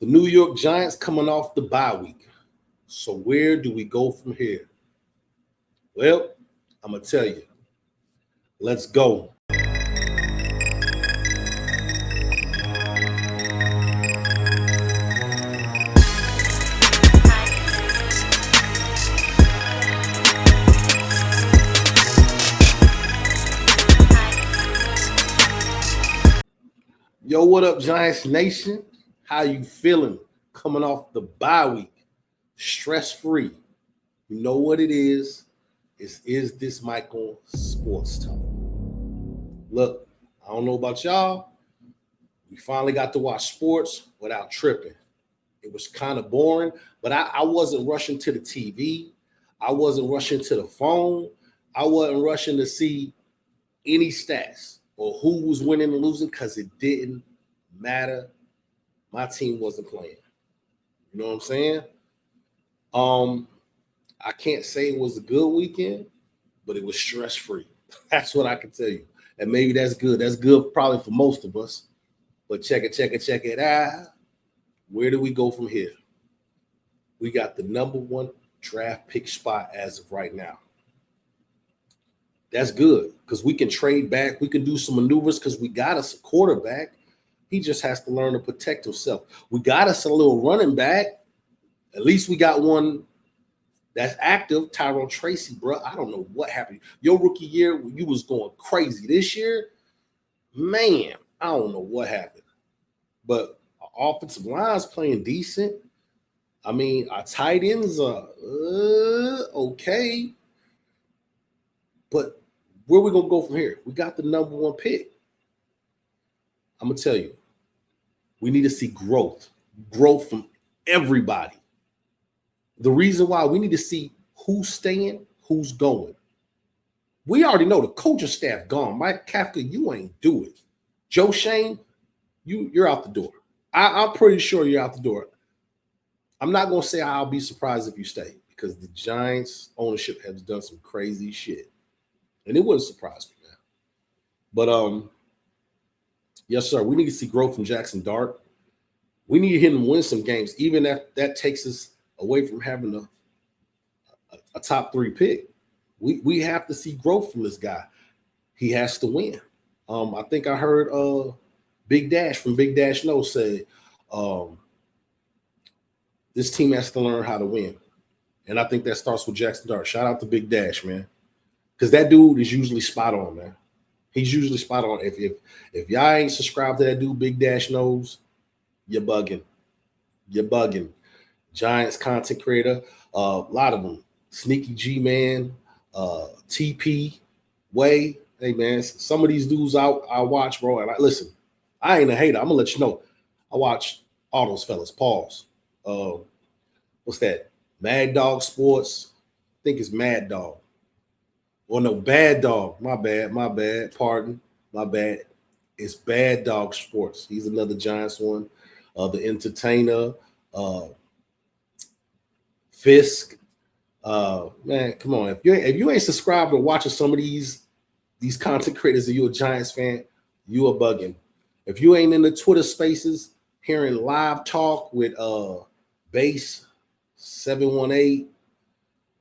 The New York Giants coming off the bye week. So where do we go from here? Well, I'm going to tell you. Let's go. Yo, what up, Giants Nation? How you feeling coming off the bye week? Stress-free. You know what it is. Is this Michael Sports Talk? Look, I don't know about y'all. We finally got to watch sports without tripping. It was kind of boring, but I wasn't rushing to the TV. I wasn't rushing to the phone. I wasn't rushing to see any stats or who was winning and losing because it didn't matter. My team wasn't playing. You know what I'm saying? I can't say it was a good weekend, but it was stress-free. That's what I can tell you. And maybe that's good. That's good probably for most of us. But check it out. Where do we go from here? We got the number one draft pick spot as of right now. That's good because we can trade back. We can do some maneuvers because we got us a quarterback. He just has to learn to protect himself. We got us a little running back. At least we got one that's active, Tyrone Tracy, bro. I don't know what happened. Your rookie year, you was going crazy. This year, man, I don't know what happened. But our offensive line's playing decent. I mean, our tight ends are okay. But where we going to go from here? We got the number one pick. I'm going to tell you, we need to see growth from everybody. The reason why we need to see who's staying, who's going. We already know the coaching staff gone. Mike Kafka, you ain't do it. Joe Shane, you're out the door. I'm pretty sure you're out the door. I'm not going to say I'll be surprised if you stay because the Giants ownership has done some crazy shit. And it wouldn't surprise me now. But yes, sir, we need to see growth from Jackson Dart. We need him to win some games, even if that takes us away from having a top 3 pick. We have to see growth from this guy. He has to win. I think I heard Big Dash from Big Dash No say this team has to learn how to win. And I think that starts with Jackson Dart. Shout out to Big Dash, man. Because that dude is usually spot on, man. He's usually spot on. If y'all ain't subscribed to that dude, Big Dash Knows, you're bugging. You're bugging. Giants content creator, a lot of them. Sneaky G Man, TP, Way. Hey man, some of these dudes I watch, bro. And listen, I ain't a hater. I'm gonna let you know. I watch all those fellas. Pause. What's that? Mad Dog Sports. I think it's Mad Dog. Well, no, Bad Dog. My bad. Pardon. My bad. It's Bad Dog Sports. He's another Giants one. The Entertainer. Fisk, man, come on. If you ain't subscribed or watching some of these content creators and you're a Giants fan, you are bugging. If you ain't in the Twitter spaces, hearing live talk with Base 718,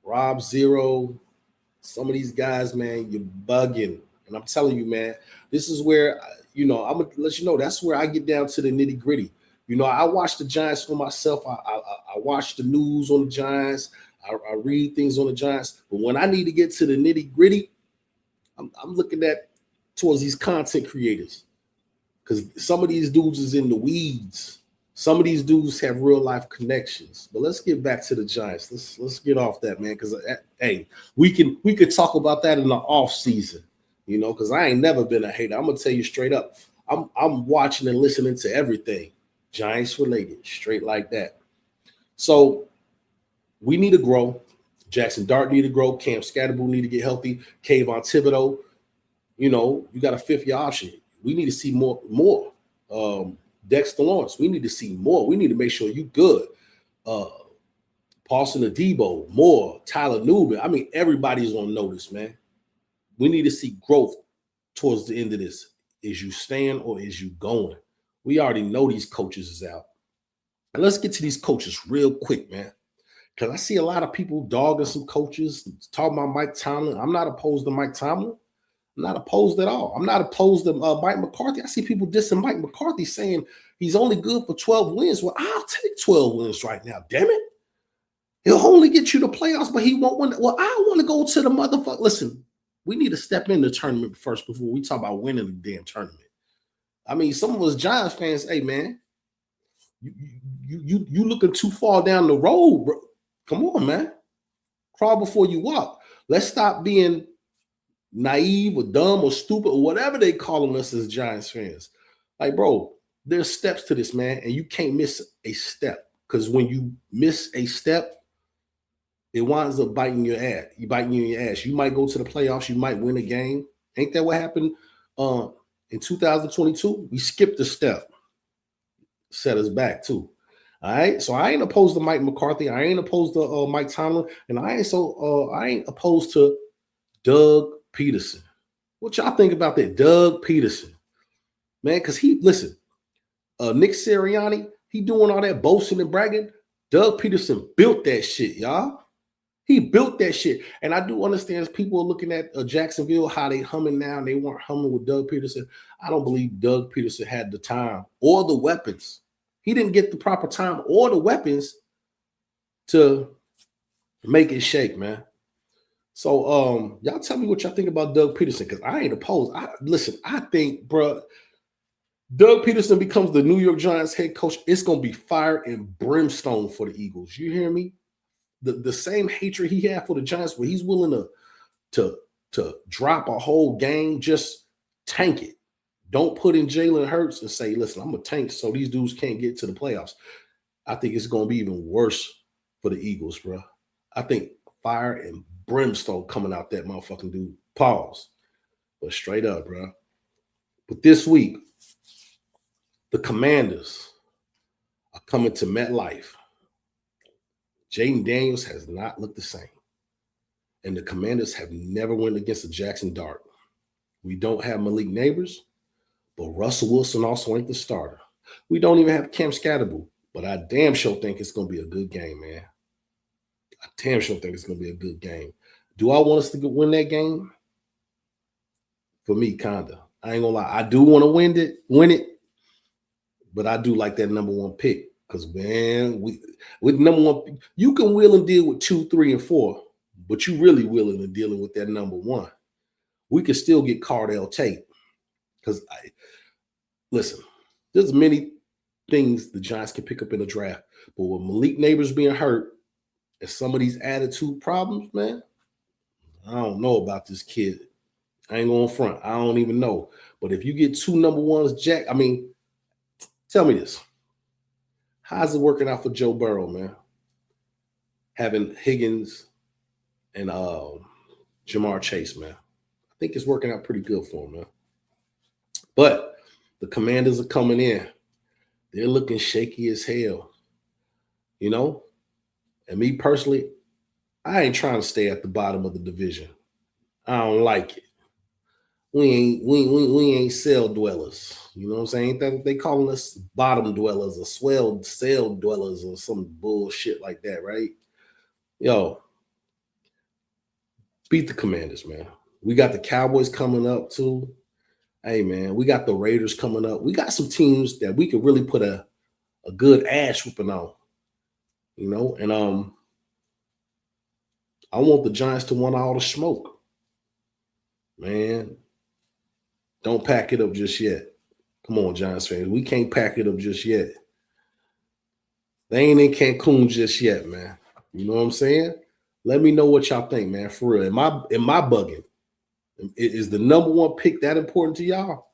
Rob Zero, some of these guys, man, you're bugging. And I'm telling you, man, this is where, I'm going to let you know, that's where I get down to the nitty gritty. I watch the Giants for myself. I watch the news on the Giants. I read things on the Giants. But when I need to get to the nitty gritty, I'm looking at towards these content creators because some of these dudes is in the weeds. Some of these dudes have real life connections. But let's get back to the Giants. Let's get off that, man. Because hey, we could talk about that in the offseason, because I ain't never been a hater. I'm gonna tell you straight up. I'm watching and listening to everything. Giants related, straight like that. So we need to grow. Jackson Dart need to grow. Cam Scatterbull need to get healthy. Kayvon Thibodeau, you got a fifth-year option. We need to see more. Dexter Lawrence, we need to see more. We need to make sure you good. Paulson Adebo, more. Tyler Newman. I mean, everybody's on notice, man. We need to see growth towards the end of this. Is you staying or is you going? We already know these coaches is out. And let's get to these coaches real quick, man. Because I see a lot of people dogging some coaches, talking about Mike Tomlin. I'm not opposed to Mike Tomlin. I'm not opposed at all. I'm not opposed to Mike McCarthy. I see people dissing Mike McCarthy saying he's only good for 12 wins. Well, I'll take 12 wins right now, damn it. He'll only get you the playoffs, but he won't win. Well, I want to go to the motherfucker. Listen, we need to step in the tournament first before we talk about winning the damn tournament. I mean, some of us Giants fans, hey, man, you looking too far down the road, bro. Come on, man. Crawl before you walk. Let's stop being naive or dumb or stupid or whatever they calling us as Giants fans. Like, bro, there's steps to this, man, and you can't miss a step. Because when you miss a step, it winds up biting your ass. You biting you in your ass. You might go to the playoffs. You might win a game. Ain't that what happened in 2022? We skipped a step. Set us back, too. All right, so I ain't opposed to Mike McCarthy. I ain't opposed to Mike Tomlin, and I ain't opposed to Doug Peterson. What y'all think about that, Doug Peterson, man? Because Nick Sirianni, he doing all that boasting and bragging. Doug Peterson built that shit, y'all. He built that shit, and I do understand people are looking at Jacksonville how they humming now. And they weren't humming with Doug Peterson. I don't believe Doug Peterson had the time or the weapons. He didn't get the proper time or the weapons to make it shake, man. So y'all tell me what y'all think about Doug Peterson, because I ain't opposed. I think, bro, Doug Peterson becomes the New York Giants head coach. It's going to be fire and brimstone for the Eagles. You hear me? The same hatred he had for the Giants, where he's willing to drop a whole game, just tank it. Don't put in Jalen Hurts and say, listen, I'm going to tank so these dudes can't get to the playoffs. I think it's going to be even worse for the Eagles, bro. I think fire and brimstone coming out that motherfucking dude. Pause. But straight up, bro. But this week, the Commanders are coming to MetLife. Jaden Daniels has not looked the same. And the Commanders have never won against the Jackson Dart. We don't have Malik Neighbors. But Russell Wilson also ain't the starter. We don't even have Cam Scatterbull. But I damn sure think it's going to be a good game, man. I damn sure think it's going to be a good game. Do I want us to win that game? For me, kinda. I ain't going to lie. I do want to win it. But I do like that number one pick. Because, man, with number one, you can wheel and deal with 2, 3, and 4. But you really wheeling and dealing with that number one. We can still get Cardell Tate. Because listen, there's many things the Giants can pick up in the draft, but with Malik Neighbors being hurt and some of these attitude problems, man, I don't know about this kid. I ain't going front. I don't even know. But if you get 2 number ones, Jack, I mean, tell me this. How's it working out for Joe Burrow, man? Having Higgins and Jamar Chase, man. I think it's working out pretty good for him, man. But the Commanders are coming in. They're looking shaky as hell. You know? And me personally, I ain't trying to stay at the bottom of the division. I don't like it. We ain't cell dwellers. You know what I'm saying? Ain't that what they calling us? Bottom dwellers or cell dwellers or some bullshit like that, right? Yo, beat the Commanders, man. We got the Cowboys coming up too. Hey, man, we got the Raiders coming up. We got some teams that we could really put a good ass whooping on, you know? And I want the Giants to want all the smoke. Man, don't pack it up just yet. Come on, Giants fans. We can't pack it up just yet. They ain't in Cancun just yet, man. You know what I'm saying? Let me know what y'all think, man. For real. Am I bugging? Is the number one pick that important to y'all?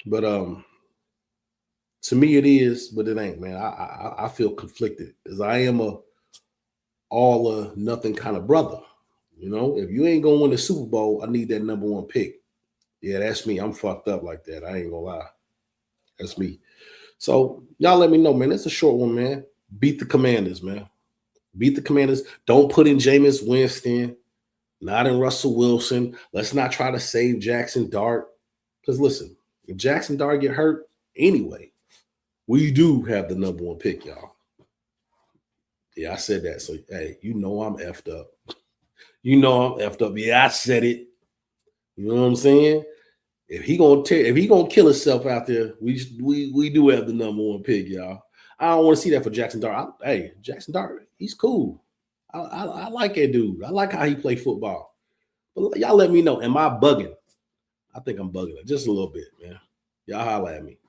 But to me it is, but it ain't, man. I feel conflicted because I am a all or nothing kind of brother. You know, if you ain't gonna win the Super Bowl, I need that number one pick. Yeah, that's me. I'm fucked up like that. I ain't gonna lie. That's me. So y'all let me know, man. It's a short one, man. Beat the Commanders, man. Beat the Commanders. Don't put in Jameis Winston. Not in Russell Wilson. Let's not try to save Jackson Dart. Because listen, if Jackson Dart get hurt anyway, We do have the number 1 pick, y'all. Yeah, I said that. So, hey, you know I'm effed up. You know I'm effed up. Yeah, I said it. You know what I'm saying? If he gonna kill himself out there, we do have the number 1 pick, y'all. I don't want to see that for Jackson Dart. Hey, Jackson Dart, he's cool. I like that dude. I like how he play football. But y'all let me know. Am I bugging? I think I'm bugging it just a little bit, man. Y'all holla at me.